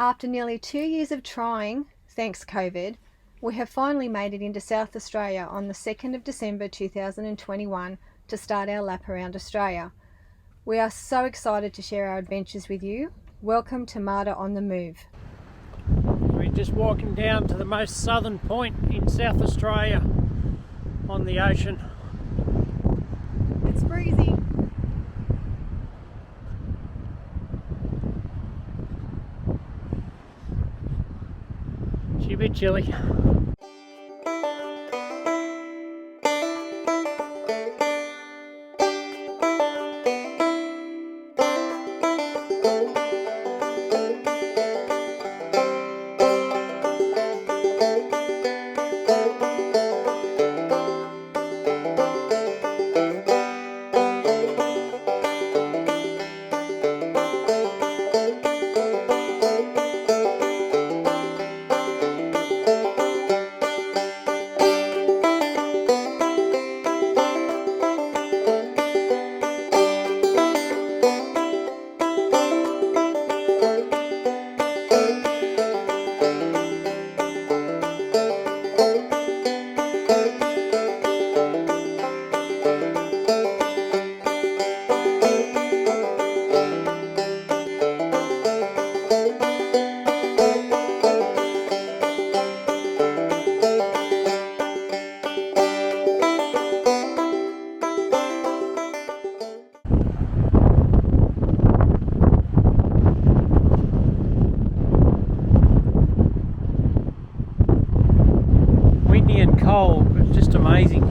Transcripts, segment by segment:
After nearly 2 years of trying, thanks COVID, we have finally made it into South Australia on the 2nd of December 2021 to start our lap around Australia. We are so excited to share our adventures with you. Welcome to Mada on the Move. We're just walking down to the most southern point in South Australia on the ocean. It's breezy. It's a bit chilly. Windy and cold, but just amazing.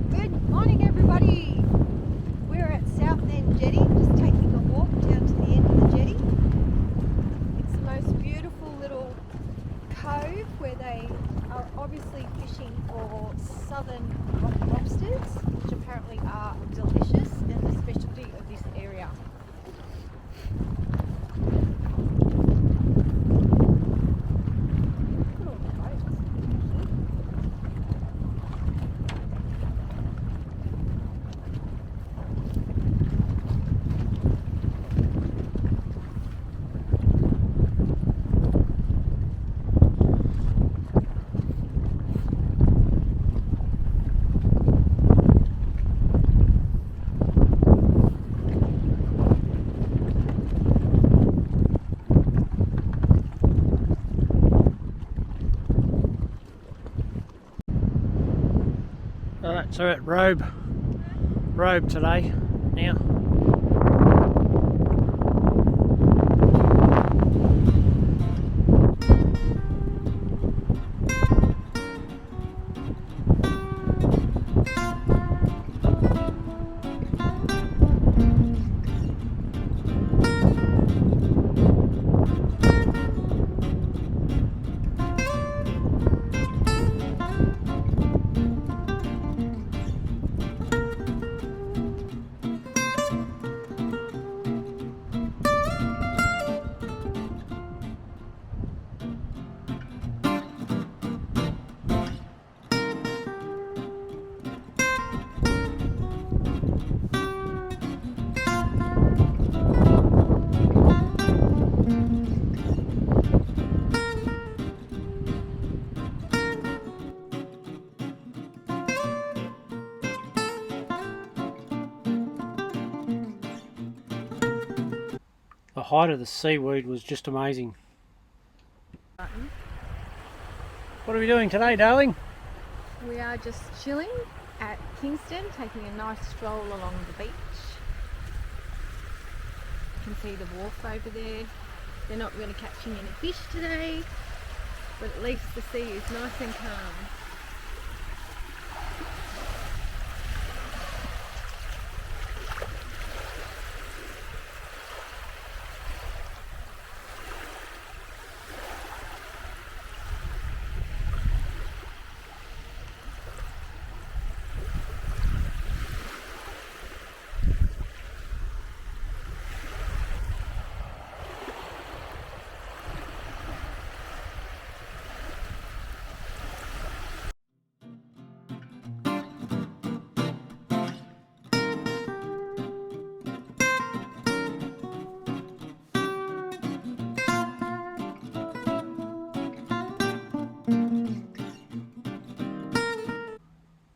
Good morning, everybody. We're at South End Jetty, just taking a walk down to the end of the jetty. It's the most beautiful little cove where they are obviously fishing for southern rock lobsters, which apparently are delicious and the specialty of this area. Look at all the boats. Alright, so we're at Robe today now. The height of the seaweed was just amazing. What are we doing today, darling? We are just chilling at Kingston, taking a nice stroll along the beach. can see the wharf over there. They're not really catching any fish today, but at least the sea is nice and calm.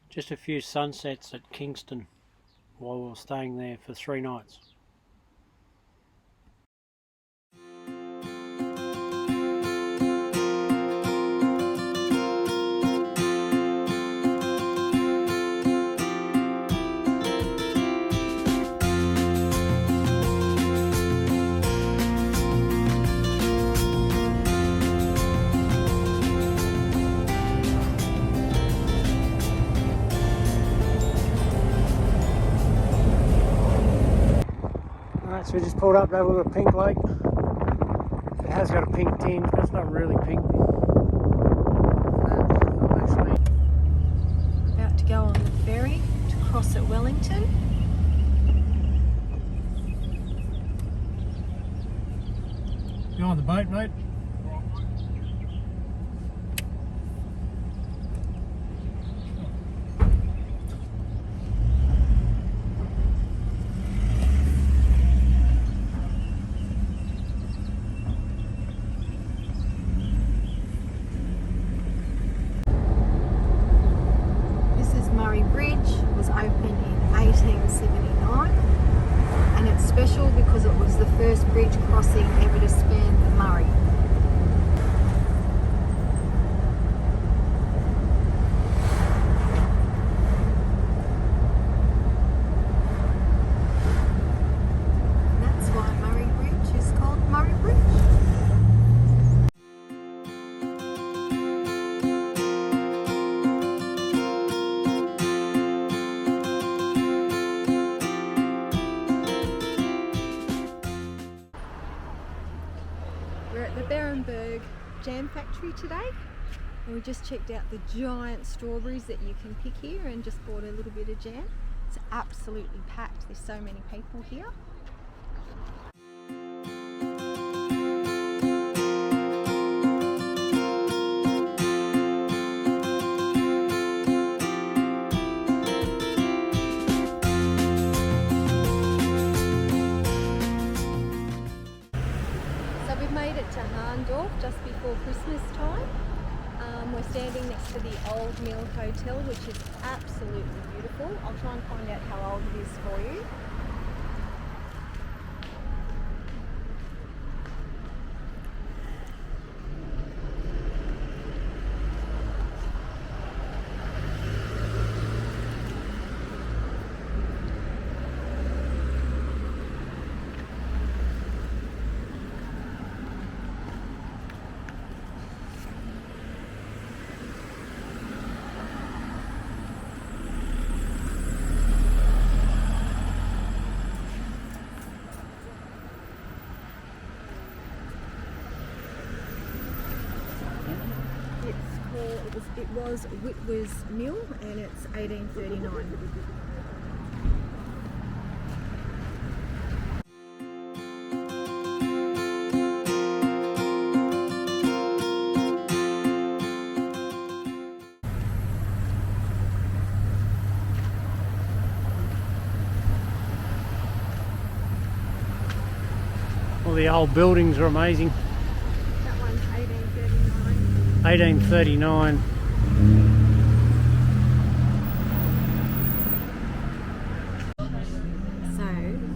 Just a few sunsets at Kingston while we were staying there for 3 nights. So we just pulled up over a pink lake. It has got a pink tinge, but it's not really pink. I'm actually About to go on the ferry to cross at Wellington. You on the boat, mate? Was opened in 1879, and it's special because it was the first bridge crossing ever to span the Murray. And that's why Murray Bridge is called Murray Bridge. We're at the Barenberg Jam Factory today, and we just checked out the giant strawberries that you can pick here and just bought a little bit of jam. It's absolutely packed, there's so many people here. We've made it to Hahndorf just before Christmas time. We're standing next to the Old Mill Hotel, which is absolutely beautiful. I'll try and find out how old it is for you. It was Whitworth's Mill, and it's 1839. All the old buildings are amazing. That one's 1839. 1839. So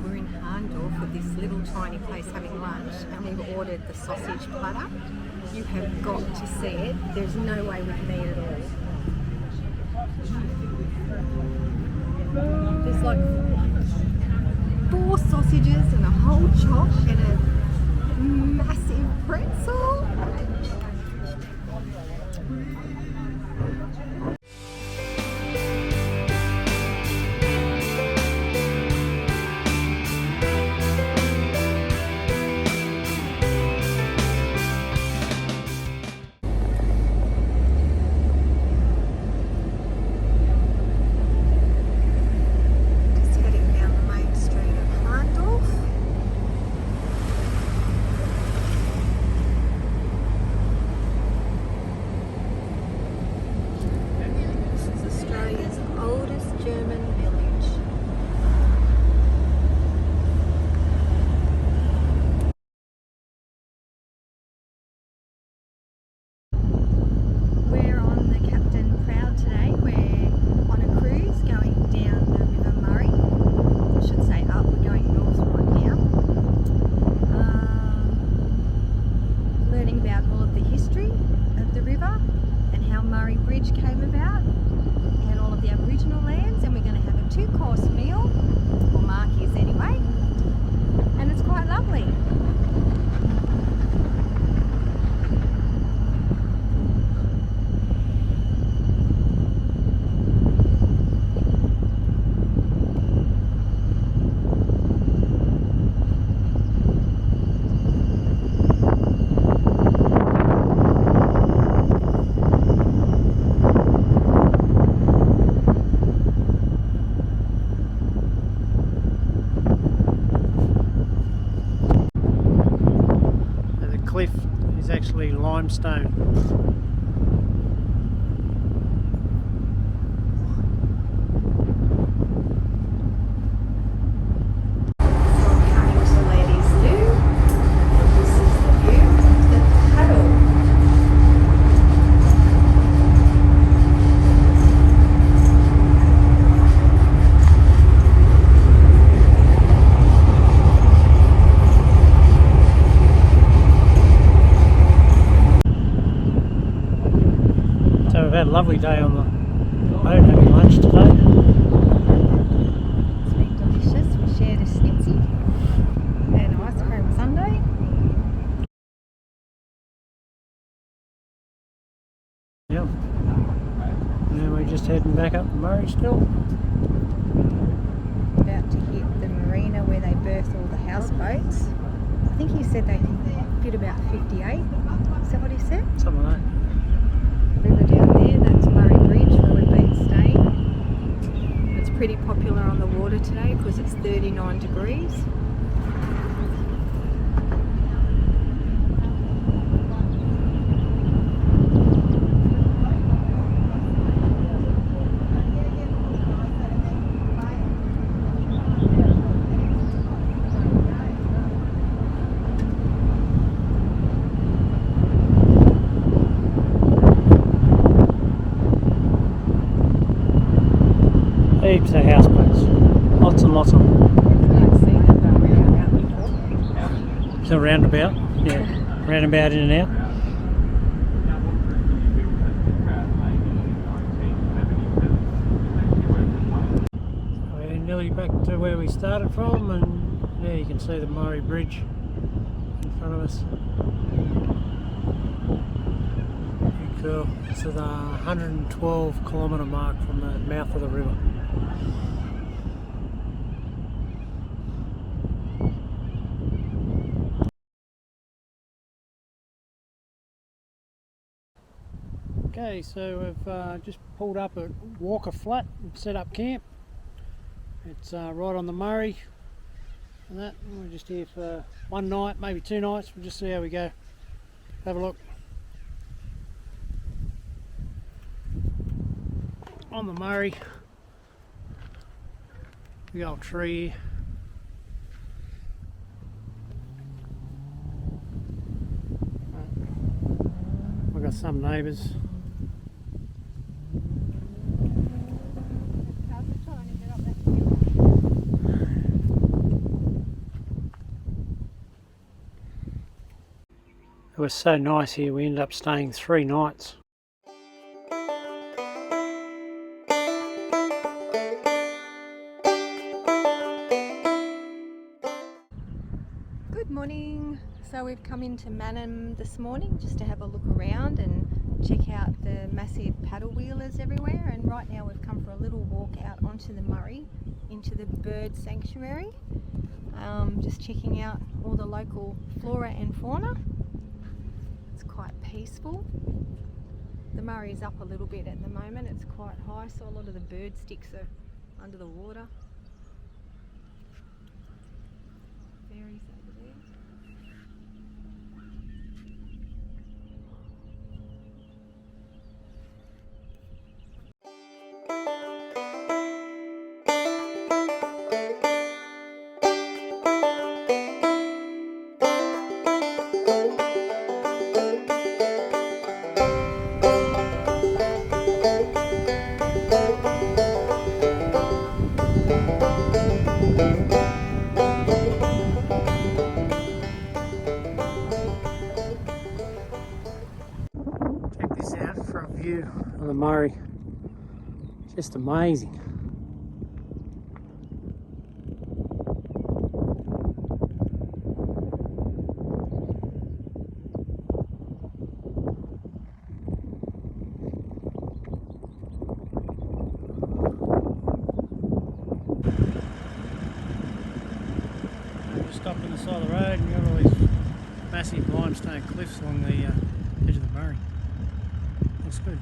we're in Hahndorf at this little tiny place having lunch, and we've ordered the sausage platter. You have got to see it. There's no way we can eat it all. There's like 4 sausages and a whole chop and a massive pretzel. Just heading down the main street of Hahndorf. This is Australia's oldest German village. We're on the Captain Proud today. We're on a cruise going down the River Murray. I should say up, we're going north right now. Learning about all of the history of the river and how Murray Bridge came about and all of the Aboriginal lands, and we're going to have a 2-course meal, or Mark is anyway, and it's quite lovely. The cliff is actually limestone. Coming to Ladies Loo. This is the view of the paddle. So we've had a lovely day on the boat having lunch today. It's been delicious. We shared a schnitzy and an ice cream sundae. Yep. And then we're just heading back up the Murray still. About to hit the marina where they berth all the houseboats. I think he said they can fit about 58. Is that what he said? Something like that. River down there, that's Murray Bridge where we've been staying. It's pretty popular on the water today because it's 39 degrees. Heaps of houseboats. Lots and lots of them. Can't see that though, we're out before. It's a roundabout. Yeah. Roundabout in and out. We're nearly back to where we started from, and there you can see the Murray Bridge in front of us. Pretty cool. It's at the 112 kilometre mark from the mouth of the river. Okay, so we've just pulled up at Walker Flat and set up camp. It's right on the Murray and that. We're just here for one night, maybe 2 nights. We'll just see how we go. Have a look. On the Murray. Big old tree here. We've got some neighbours. It was so nice here, we ended up staying 3 nights. morning. So we've come into Mada this morning just to have a look around and check out the massive paddle wheelers everywhere, and right now we've come for a little walk out onto the Murray into the bird sanctuary, just checking out all the local flora and fauna. It's quite peaceful. The Murray is up a little bit at the moment, it's quite high, so a lot of the bird sticks are under the water. Fairies over there. Check this out for a view of the Murray. Just amazing. Just stopped on the side of the road and you got all these massive limestone cliffs along the edge of the Murray. Looks good.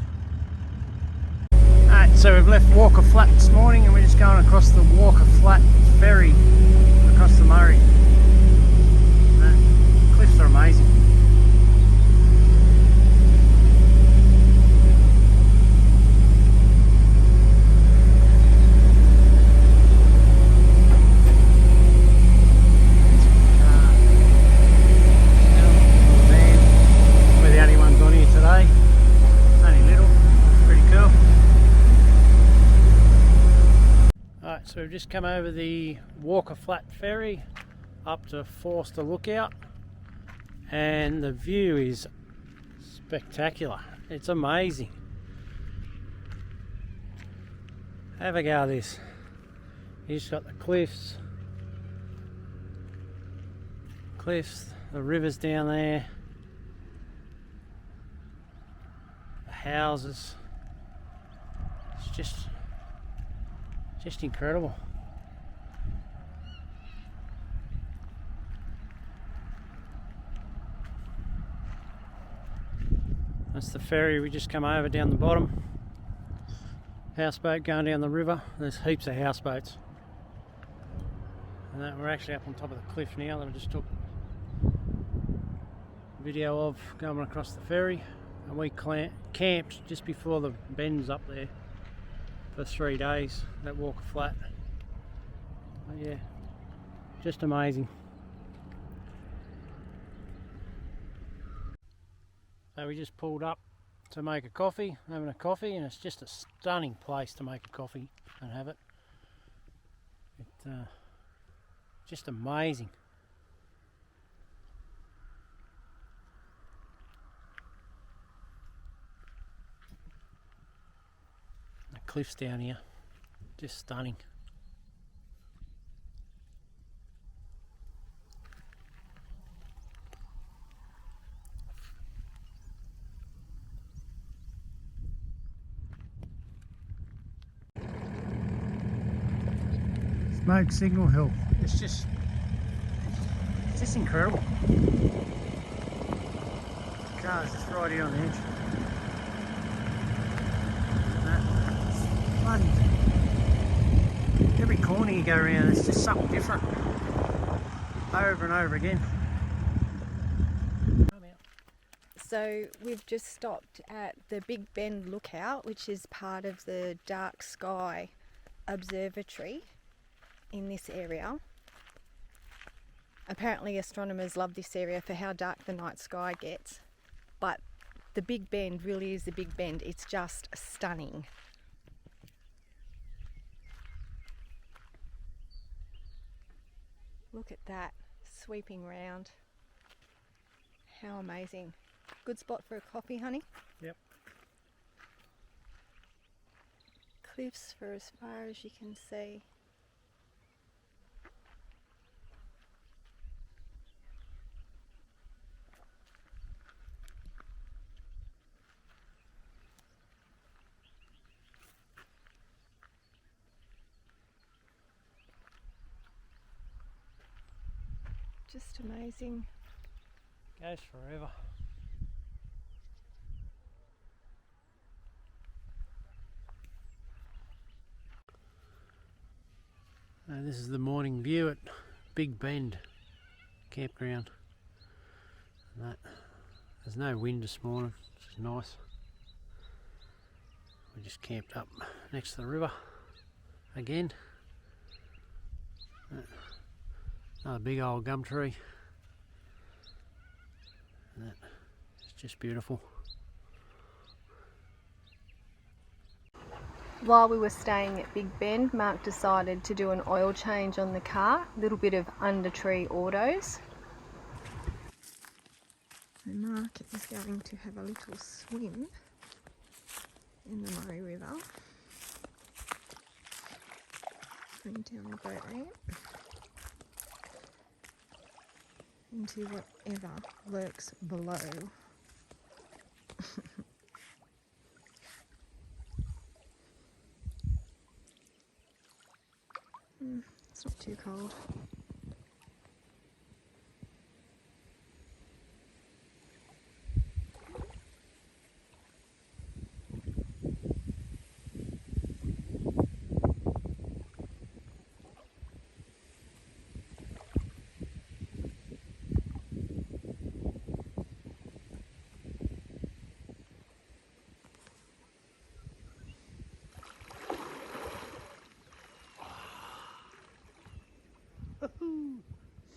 Alright, so we've left Walker Flat this morning and we're just going across the Walker Flat ferry across the Murray. The cliffs are amazing. So we've just come over the Walker Flat ferry up to Forster Lookout, and the view is spectacular. It's amazing. Have a go at this. You just got the cliffs, the rivers down there, the houses. It's just incredible. That's the ferry we just come over down the bottom. Houseboat going down the river. There's heaps of houseboats. And we're actually up on top of the cliff now that I just took a video of going across the ferry. And we camped just before the bends up there for 3 days, that Walker Flat. But yeah, just amazing. So we just pulled up to make a coffee, having a coffee, and it's just a stunning place to make a coffee and have it. It's just amazing. Cliffs down here, just stunning. Smoke Signal Hill. It's just incredible. The car's just right here on the edge. Bloody. Every corner you go around, it's just something different. Over and over again. So we've just stopped at the Big Bend Lookout, which is part of the Dark Sky Observatory in this area. Apparently astronomers love this area for how dark the night sky gets, but the Big Bend really is the Big Bend. It's just stunning. Look at that, sweeping round. How amazing. Good spot for a coffee, honey? Yep. Cliffs for as far as you can see. Just amazing. Goes forever. This is the morning view at Big Bend campground. There's no wind this morning, which is nice. We just camped up next to the river again. Another big old gum tree. It's just beautiful. While we were staying at Big Bend, Mark decided to do an oil change on the car, a little bit of under tree autos. So Mark is going to have a little swim in the Murray River. Going down the boat ramp into whatever lurks below. It's not too cold.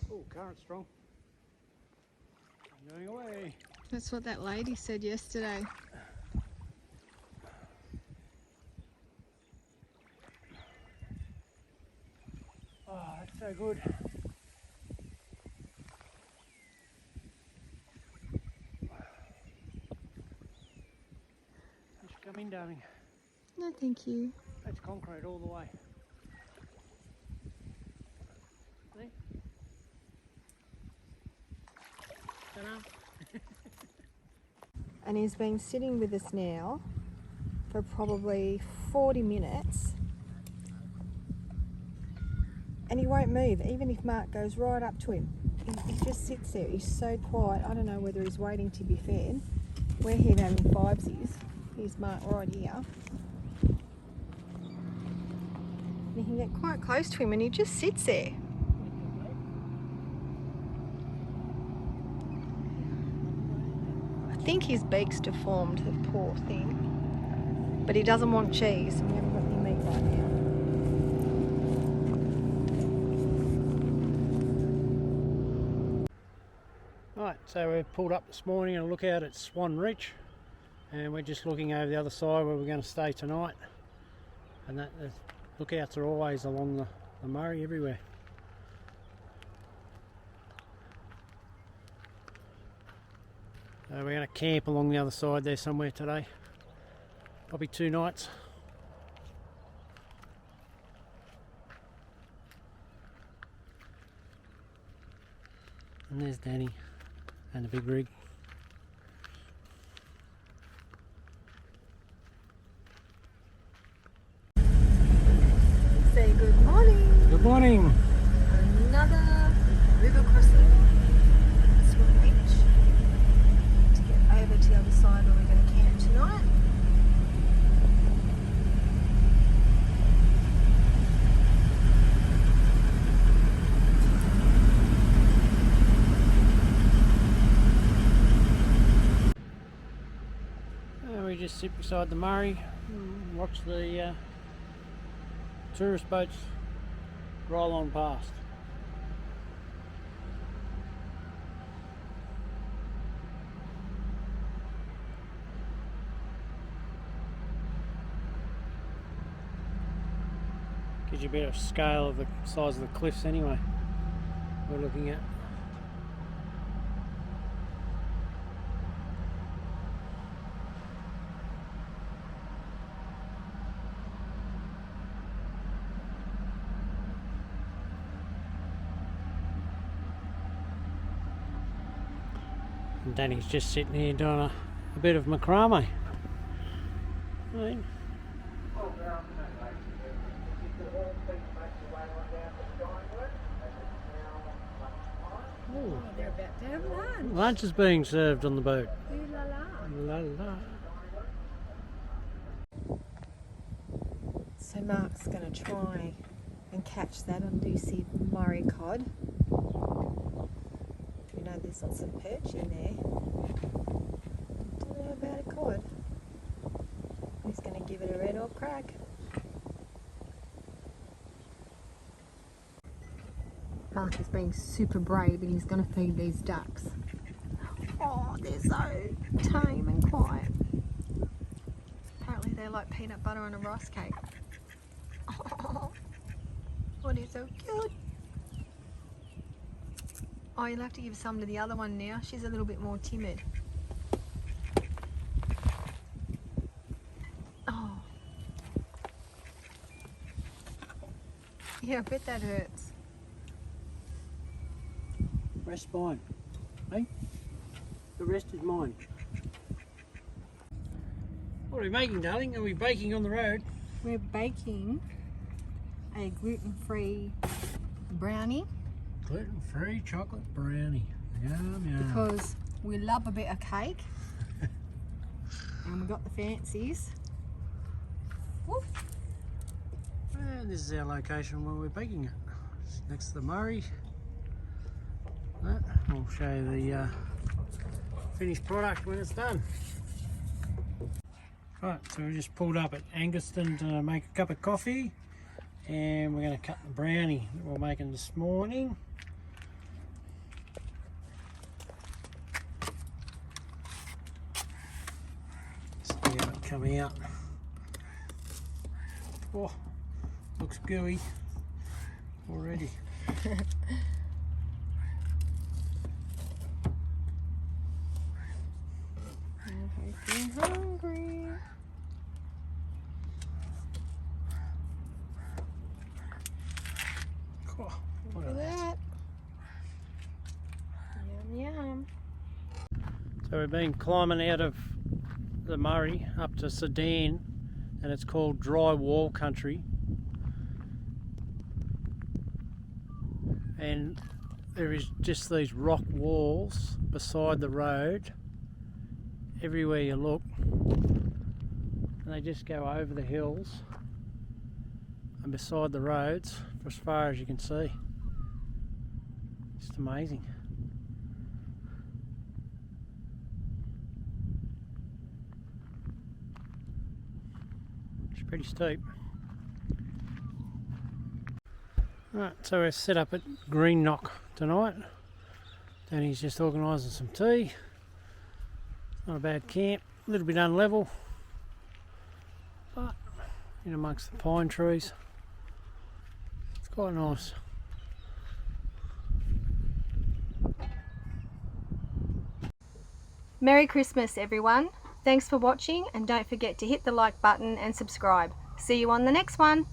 Oh, current strong. I'm going away. That's what that lady said yesterday. Oh, that's so good. You should come in, darling. No, thank you. That's concrete all the way. See? And he's been sitting with us now for probably 40 minutes and he won't move, even if Mark goes right up to him. He just sits there. He's so quiet. I don't know whether he's waiting to be fed. We're here having fivesies. Here's Mark right here. And you can get quite close to him and he just sits there. I think his beak's deformed, the poor thing. But he doesn't want cheese, and we haven't got any meat right now. Right, so we've pulled up this morning and a look out at Swan Reach, and we're just looking over the other side where we're going to stay tonight. And the lookouts are always along the Murray everywhere. We're going to camp along the other side there somewhere today. Probably 2 nights. And there's Danny and the big rig. Say good morning. Good morning. Another river crossing. Swan Reach. To get over to the other side where we're going to camp tonight. We just sit beside the Murray and watch the tourist boats roll on past. Gives you a bit of scale of the size of the cliffs anyway we're looking at. And Danny's just sitting here doing a bit of macrame. Right. Oh, they're about to have lunch. Lunch is being served on the boat. Ooh la la. La la. So Mark's going to try and catch that on Lucy Murray cod. You know there's lots of perch in there. Don't know about a cod. He's going to give it a red or crack. Mark is being super brave and he's going to feed these ducks. Oh, they're so tame and quiet. Apparently they like peanut butter on a rice cake. Oh, they're so cute. Oh, you'll have to give some to the other one now. She's a little bit more timid. Oh. Yeah, I bet that hurts. Rest mine. Hey? The rest is mine. What are we making, darling? Are we baking on the road? We're baking a gluten-free brownie Gluten-free chocolate brownie. Yum, yum. because we love a bit of cake and we got the fancies. Woo. And this is our location where we're baking it. It's next to the Murray. That, I'll show you the finished product when it's done. Right, so we just pulled up at Anguston to make a cup of coffee, and we're going to cut the brownie that we're making this morning. See how it come out. Oh, looks gooey already. I'm hungry. Oh, Look at that. Yum yum. so we've been climbing out of the Murray up to Sedan, and it's called dry wall country, and there is just these rock walls beside the road everywhere you look, and they just go over the hills and beside the roads for as far as you can see. Just amazing. It's pretty steep. Right, so we're set up at Green Knock tonight. Danny's just organising some tea. Not a bad camp, a little bit unlevel, but in amongst the pine trees. It's quite nice. Merry Christmas everyone. Thanks for watching and don't forget to hit the like button and subscribe. See you on the next one.